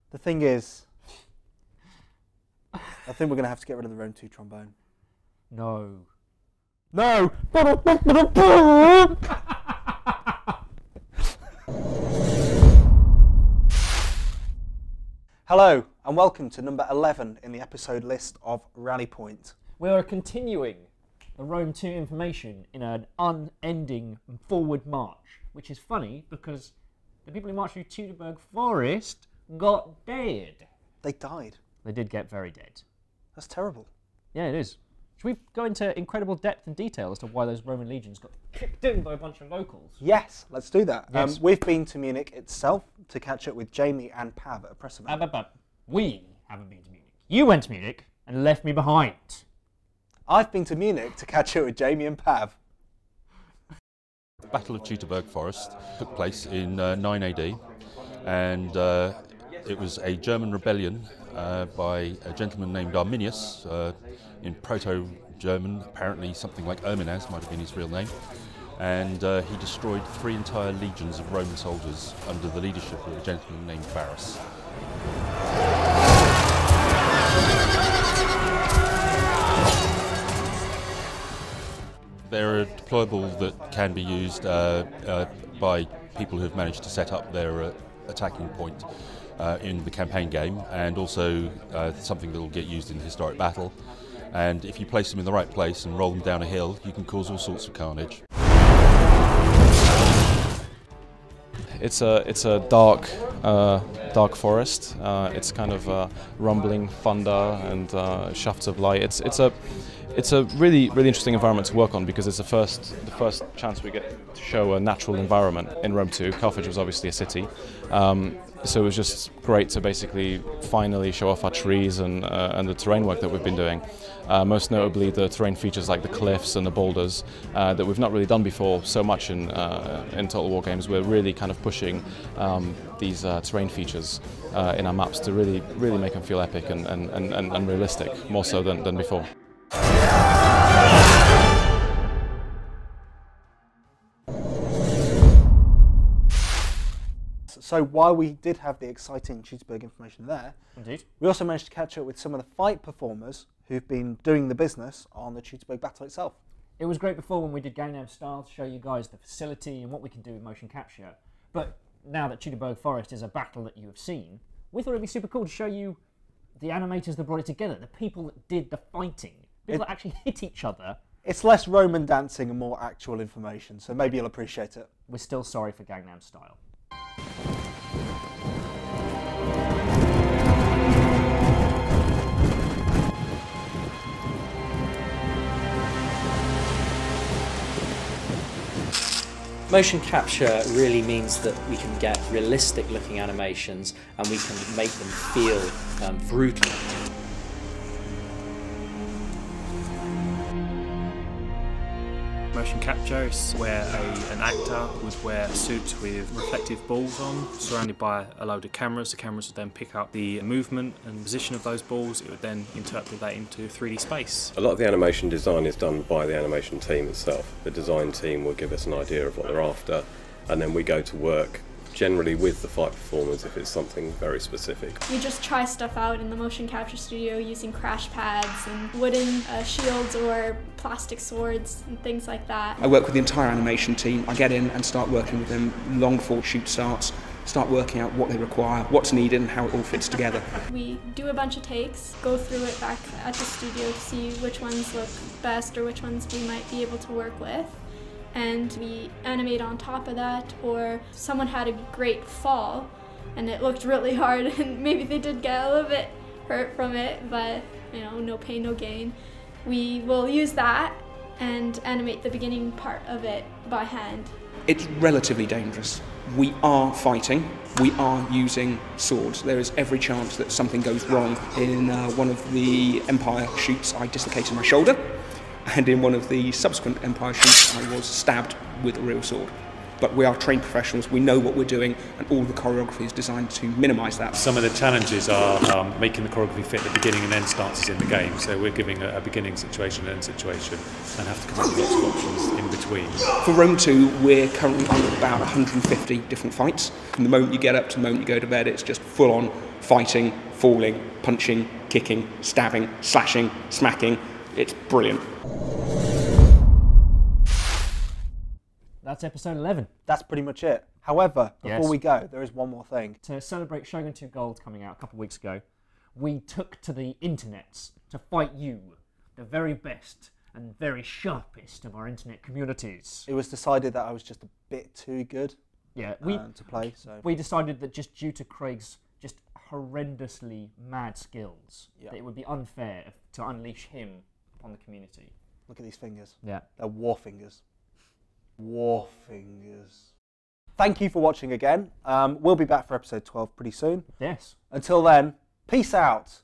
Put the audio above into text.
The thing is, I think we're going to have to get rid of the Rome 2 trombone. No. No! Hello, and welcome to number 11 in the episode list of Rally Point. We are continuing the Rome 2 information in an unending forward march, which is funny because the people who marched through Teutoburg Forest got dead. They died. They did get very dead. That's terrible. Yeah, it is. Should we go into incredible depth and detail as to why those Roman legions got kicked in by a bunch of locals? Yes, let's do that. Yes. We've been to Munich itself to catch up with Jamie and Pav at a press event. We haven't been to Munich. You went to Munich and left me behind. I've been to Munich to catch up with Jamie and Pav. The Battle of Teutoburg Forest took place in 9 AD, and it was a German rebellion by a gentleman named Arminius, in Proto-German, apparently something like Erminas might have been his real name, and he destroyed 3 entire legions of Roman soldiers under the leadership of a gentleman named Varus. They're a deployable that can be used by people who've managed to set up their attacking point in the campaign game, and also something that will get used in historic battle. And if you place them in the right place and roll them down a hill, you can cause all sorts of carnage. It's a dark forest. It's kind of rumbling thunder and shafts of light. It's a really interesting environment to work on because it's the first chance we get to show a natural environment in Rome 2. Carthage was obviously a city, so it was just great to basically finally show off our trees and the terrain work that we've been doing. Most notably the terrain features like the cliffs and the boulders that we've not really done before so much in Total War games. We're really kind of pushing these terrain features in our maps to really make them feel epic and realistic, more so than before. So while we did have the exciting Teutoburg information there, Indeed. we also managed to catch up with some of the fight performers who've been doing the business on the Teutoburg battle itself. It was great before when we did Gangnam Style to show you guys the facility and what we can do with motion capture. But now that Teutoburg Forest is a battle that you have seen, we thought it'd be super cool to show you the animators that brought it together, the people that did the fighting, people that actually hit each other. It's less Roman dancing and more actual information, so maybe you'll appreciate it. We're still sorry for Gangnam Style. Motion capture really means that we can get realistic looking animations and we can make them feel brutal. Motion capture is where an actor would wear a suit with reflective balls on, surrounded by a load of cameras. The cameras would then pick up the movement and position of those balls. It would then interpret that into 3D space. A lot of the animation design is done by the animation team itself. The design team will give us an idea of what they're after, and then we go to work generally with the fight performers if it's something very specific. We just try stuff out in the motion capture studio using crash pads and wooden shields or plastic swords and things like that. I work with the entire animation team. I get in and start working with them long before shoot starts, start working out what they require, what's needed and how it all fits together. We do a bunch of takes, go through it back at the studio to see which ones look best or which ones we might be able to work with. And we animate on top of that, or someone had a great fall and it looked really hard and maybe they did get a little bit hurt from it, but you know, no pain, no gain. We will use that and animate the beginning part of it by hand. It's relatively dangerous. We are fighting, we are using swords. There is every chance that something goes wrong. In one of the Empire shoots, I dislocated my shoulder. And in one of the subsequent Empire shoots, I was stabbed with a real sword. but we are trained professionals, we know what we're doing, and all the choreography is designed to minimise that. Some of the challenges are making the choreography fit the beginning and end stances in the game, so we're giving a beginning situation and end situation and have to come up with lots of options in between. For Rome 2, we're currently on about 150 different fights. From the moment you get up to the moment you go to bed, it's just full on fighting, falling, punching, kicking, stabbing, slashing, smacking. It's brilliant. That's episode 11. That's pretty much it. However, before Yes. we go, there is one more thing. To celebrate Shogun 2 Gold coming out a couple of weeks ago, we took to the internets to fight you, the very best and very sharpest of our internet communities. It was decided that I was just a bit too good Yeah, to play. So we decided that just due to Craig's just horrendously mad skills, Yeah. that it would be unfair to unleash him upon the community. look at these fingers. Yeah. They're war fingers. War fingers. Thank you for watching again. We'll be back for episode 12 pretty soon. Yes. Until then, peace out.